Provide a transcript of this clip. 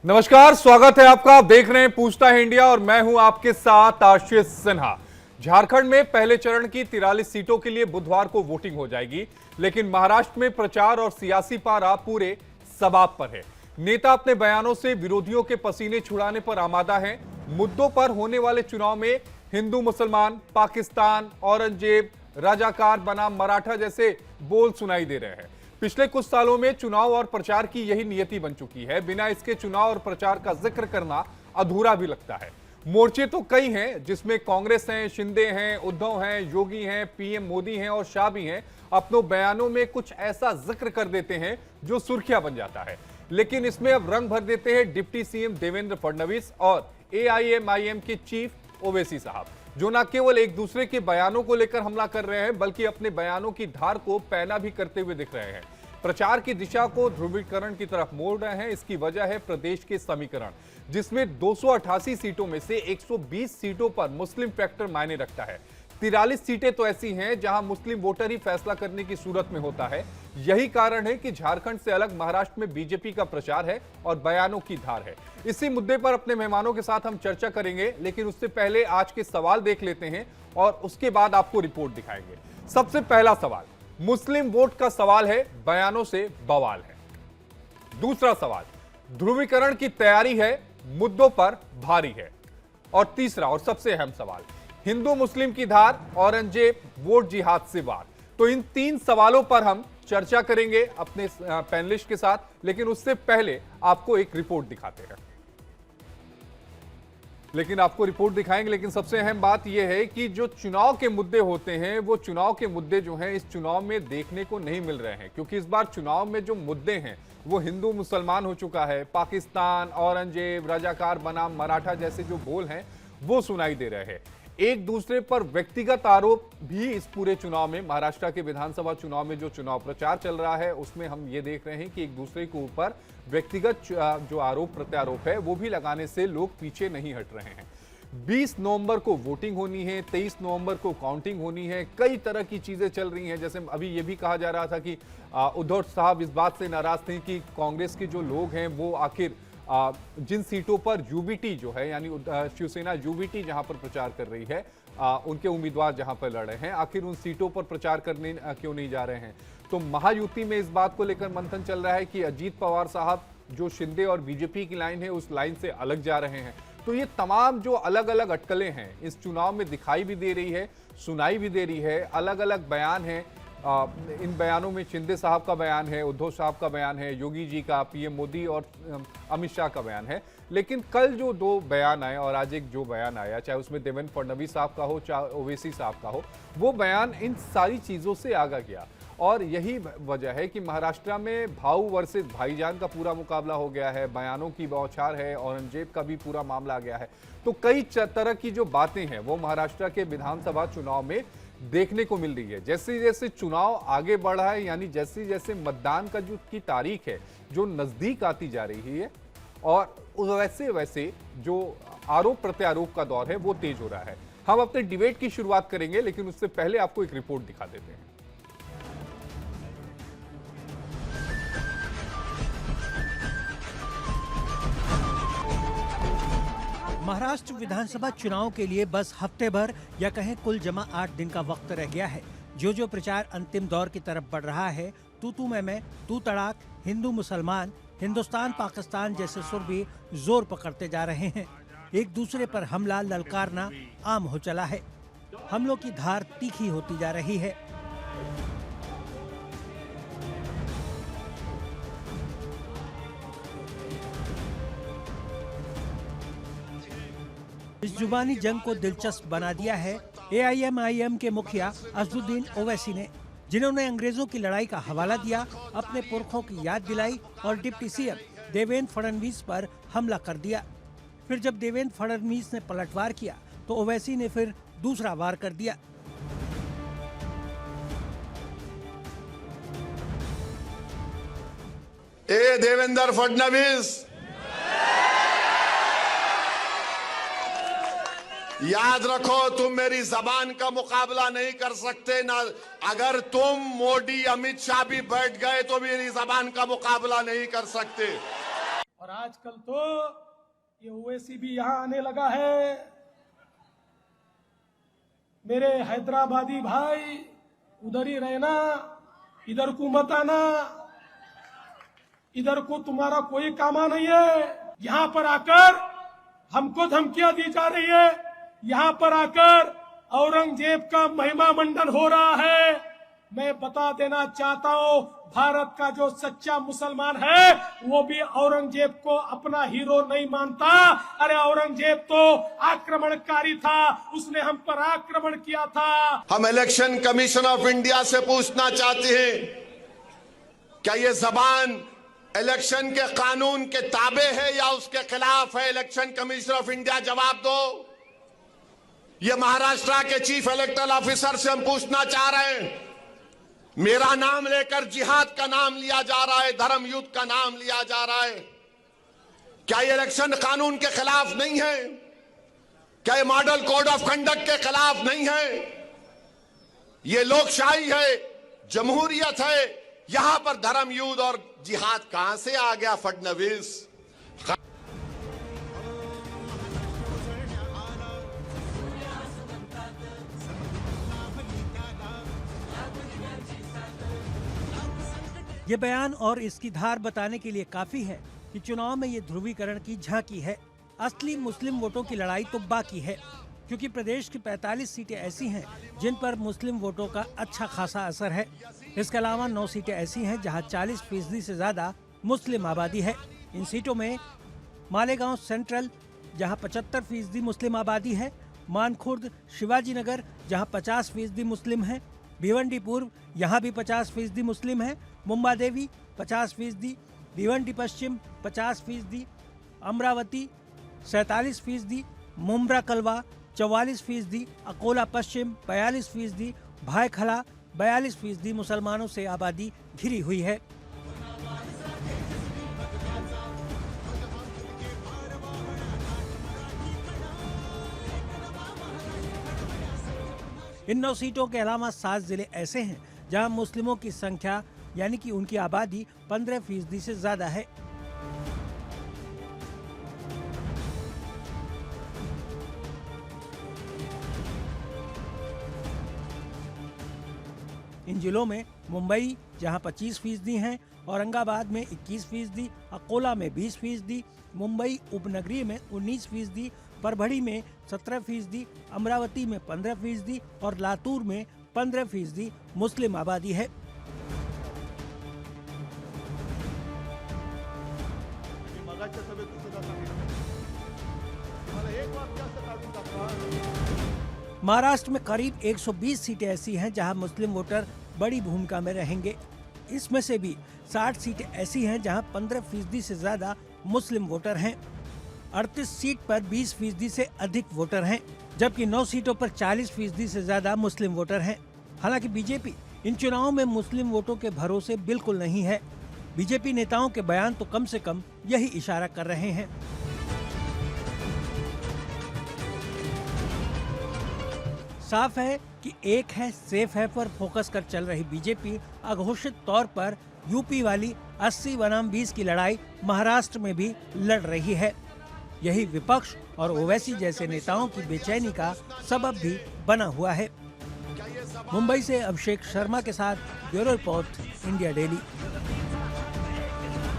नमस्कार, स्वागत है आपका। आप देख रहे हैं पूछता है इंडिया और मैं हूं आपके साथ आशीष सिन्हा। झारखंड में पहले चरण की 43 सीटों के लिए बुधवार को वोटिंग हो जाएगी, लेकिन महाराष्ट्र में प्रचार और सियासी पारा पूरे सबाब पर है। नेता अपने बयानों से विरोधियों के पसीने छुड़ाने पर आमादा हैं। मुद्दों पर होने वाले चुनाव में हिंदू मुसलमान, पाकिस्तान, औरंगजेब, राजाकार बनाम मराठा जैसे बोल सुनाई दे रहे हैं। पिछले कुछ सालों में चुनाव और प्रचार की यही नियति बन चुकी है। बिना इसके चुनाव और प्रचार का जिक्र करना अधूरा भी लगता है। मोर्चे तो कई हैं, जिसमें कांग्रेस हैं, शिंदे हैं, उद्धव हैं, योगी हैं, पीएम मोदी हैं और शाह भी हैं। अपने बयानों में कुछ ऐसा जिक्र कर देते हैं जो सुर्खियां बन जाता है। लेकिन इसमें अब रंग भर देते हैं डिप्टी सीएम देवेंद्र फडणवीस और एआईएमआईएम के चीफ ओवैसी साहब, जो न केवल एक दूसरे के बयानों को लेकर हमला कर रहे हैं, बल्कि अपने बयानों की धार को पैना भी करते हुए दिख रहे हैं। प्रचार की दिशा को ध्रुवीकरण की तरफ मोड़ रहे हैं। इसकी वजह है प्रदेश के समीकरण, जिसमें 288 सीटों में से 120 सीटों पर मुस्लिम फैक्टर मायने रखता है। 43 सीटें तो ऐसी हैं जहां मुस्लिम वोटर ही फैसला करने की सूरत में होता है। यही कारण है कि झारखंड से अलग महाराष्ट्र में बीजेपी का प्रचार है और बयानों की धार है। इसी मुद्दे पर अपने मेहमानों के साथ हम चर्चा करेंगे, लेकिन उससे पहले आज के सवाल देख लेते हैं और उसके बाद आपको रिपोर्ट दिखाएंगे। सबसे पहला सवाल मुस्लिम वोट का सवाल है, बयानों से बवाल है। दूसरा सवाल ध्रुवीकरण की तैयारी है, मुद्दों पर भारी है। और तीसरा और सबसे अहम सवाल हिंदू मुस्लिम की धार, औरंगजेब वोट जिहाद से वार। तो इन तीन सवालों पर हम चर्चा करेंगे अपने पैनलिस्ट के साथ, लेकिन उससे पहले आपको एक रिपोर्ट दिखाते हैं। लेकिन सबसे अहम बात यह है कि जो चुनाव के मुद्दे होते हैं, वो चुनाव के मुद्दे जो हैं इस चुनाव में देखने को नहीं मिल रहे हैं, क्योंकि इस बार चुनाव में जो मुद्दे हैं वो हिंदू मुसलमान हो चुका है। पाकिस्तान, औरंगजेब, राजाकार बनाम मराठा जैसे जो बोल हैं वो सुनाई दे रहे हैं। एक दूसरे पर व्यक्तिगत आरोप भी इस पूरे चुनाव में, महाराष्ट्र के विधानसभा चुनाव में जो चुनाव प्रचार चल रहा है उसमें हम ये देख रहे हैं कि एक दूसरे के ऊपर व्यक्तिगत जो आरोप प्रत्यारोप है वो भी लगाने से लोग पीछे नहीं हट रहे हैं। 20 नवंबर को वोटिंग होनी है, 23 नवंबर को काउंटिंग होनी है। कई तरह की चीजें चल रही हैं। जैसे अभी ये भी कहा जा रहा था कि उद्धव साहब इस बात से नाराज थे कि कांग्रेस के जो लोग हैं वो आखिर जिन सीटों पर यूबीटी जो है, यानी शिवसेना यूबीटी जहां पर प्रचार कर रही है, उनके उम्मीदवार जहां पर लड़ रहे हैं, आखिर उन सीटों पर प्रचार करने क्यों नहीं जा रहे हैं। तो महायुति में इस बात को लेकर मंथन चल रहा है कि अजीत पवार साहब जो शिंदे और बीजेपी की लाइन है उस लाइन से अलग जा रहे हैं। तो ये तमाम जो अलग अलग अटकलें हैं इस चुनाव में दिखाई भी दे रही है, सुनाई भी दे रही है। अलग अलग बयान हैं। इन बयानों में शिंदे साहब का बयान है, उद्धव साहब का बयान है, योगी जी का, पीएम मोदी और अमित शाह का बयान है। लेकिन कल जो दो बयान आए और आज एक जो बयान आया, चाहे उसमें देवेंद्र फडणवीस साहब का हो चाहे ओवैसी साहब का हो, वो बयान इन सारी चीज़ों से आगा गया। और यही वजह है कि महाराष्ट्र में भाऊ वर्सेस भाईजान का पूरा मुकाबला हो गया है। बयानों की बौछार है, औरंगजेब का भी पूरा मामला आ गया है। तो कई तरह की जो बातें हैं वो महाराष्ट्र के विधानसभा चुनाव में देखने को मिल रही है। जैसे जैसे चुनाव आगे बढ़ रहा है, यानी जैसे जैसे मतदान का जो की तारीख है जो नजदीक आती जा रही है, और वैसे वैसे जो आरोप प्रत्यारोप का दौर है वो तेज हो रहा है। हम अपने डिबेट की शुरुआत करेंगे, लेकिन उससे पहले आपको एक रिपोर्ट दिखा देते हैं। महाराष्ट्र विधानसभा चुनाव के लिए बस हफ्ते भर या कहें कुल जमा 8 दिन का वक्त रह गया है। जो प्रचार अंतिम दौर की तरफ बढ़ रहा है, तू मैं, तू तड़ाक, हिंदू मुसलमान, हिंदुस्तान पाकिस्तान जैसे सुर भी जोर पकड़ते जा रहे हैं। एक दूसरे पर हमला ललकारना आम हो चला है। हमलों की धार तीखी होती जा रही है। इस जुबानी जंग को दिलचस्प बना दिया है एआईएमआईएम के मुखिया असदुद्दीन ओवैसी ने, जिन्होंने अंग्रेजों की लड़ाई का हवाला दिया, अपने पुरखों की याद दिलाई और डिप्टी सीएम देवेंद्र फडणवीस पर हमला कर दिया। फिर जब देवेंद्र फडणवीस ने पलटवार किया तो ओवैसी ने फिर दूसरा वार कर दिया। देवेंद्र फडणवीस, याद रखो तुम मेरी जबान का मुकाबला नहीं कर सकते ना। अगर तुम मोदी अमित शाह भी बैठ गए तो मेरी जबान का मुकाबला नहीं कर सकते। और आजकल तो ये ओवैसी भी यहाँ आने लगा है। मेरे हैदराबादी भाई उधर ही रहना, इधर को मत आना, इधर को तुम्हारा कोई कामा नहीं है। यहाँ पर आकर हमको धमकियां दी जा रही है, यहाँ पर आकर औरंगजेब का महिमा मंडन हो रहा है। मैं बता देना चाहता हूँ, भारत का जो सच्चा मुसलमान है वो भी औरंगजेब को अपना हीरो नहीं मानता। अरे औरंगजेब तो आक्रमणकारी था, उसने हम पर आक्रमण किया था। हम इलेक्शन कमीशन ऑफ इंडिया से पूछना चाहते हैं, क्या ये जबान इलेक्शन के कानून के ताबे है या उसके खिलाफ है? इलेक्शन कमीशन ऑफ इंडिया जवाब दो। ये महाराष्ट्र के चीफ इलेक्टोरल ऑफिसर से हम पूछना चाह रहे हैं, मेरा नाम लेकर जिहाद का नाम लिया जा रहा है, धर्म युद्ध का नाम लिया जा रहा है। क्या ये इलेक्शन कानून के खिलाफ नहीं है? क्या ये मॉडल कोड ऑफ कंडक्ट के खिलाफ नहीं है? ये लोकशाही है, जमहूरियत है, यहां पर धर्म युद्ध और जिहाद कहां से आ गया फडणवीस? ये बयान और इसकी धार बताने के लिए काफी है कि चुनाव में ये ध्रुवीकरण की झांकी है। असली मुस्लिम वोटों की लड़ाई तो बाकी है, क्योंकि प्रदेश की 45 सीटें ऐसी हैं जिन पर मुस्लिम वोटों का अच्छा खासा असर है। इसके अलावा 9 सीटें ऐसी हैं जहां 40% से ज्यादा मुस्लिम आबादी है। इन सीटों में मालेगांव सेंट्रल जहां 75% मुस्लिम आबादी है, मानखुर्द शिवाजी नगर जहां 50% मुस्लिम है, भिवंडी पूर्व यहाँ भी 50% मुस्लिम है, मुंबा देवी 50%, भिवंडी पश्चिम 50%, अमरावती 47%, मुम्ब्रा कलवा 44%, अकोला पश्चिम 42%, भायखला 42% मुसलमानों से आबादी घिरी हुई है। इन 9 सीटों के अलावा 7 जिले ऐसे हैं जहां मुस्लिमों की संख्या यानी कि उनकी आबादी 15% से ज्यादा है। इन जिलों में मुंबई जहां 25% है, औरंगाबाद में 21%, अकोला में 20%, मुंबई उपनगरीय में 19%, परभणी में 17%, अमरावती में 15% और लातूर में 15% मुस्लिम आबादी है। महाराष्ट्र में करीब 120 सीटें ऐसी हैं जहां मुस्लिम वोटर बड़ी भूमिका में रहेंगे। इसमें से भी 60 सीटें ऐसी हैं जहां 15% से ज्यादा मुस्लिम वोटर हैं। 38 सीट पर 20% से अधिक वोटर हैं, जबकि 9 सीटों पर 40% से ज्यादा मुस्लिम वोटर हैं। हालांकि बीजेपी इन चुनावों में मुस्लिम वोटों के भरोसे बिल्कुल नहीं है। बीजेपी नेताओं के बयान तो कम से कम यही इशारा कर रहे हैं। साफ है कि एक है सेफ है पर फोकस कर चल रही बीजेपी अघोषित तौर पर यूपी वाली 80 बनाम 20 की लड़ाई महाराष्ट्र में भी लड़ रही है। यही विपक्ष और ओवैसी जैसे नेताओं की बेचैनी का सबब भी बना हुआ है। मुंबई से अभिषेक शर्मा के साथ ब्यूरो रिपोर्ट, इंडिया डेली।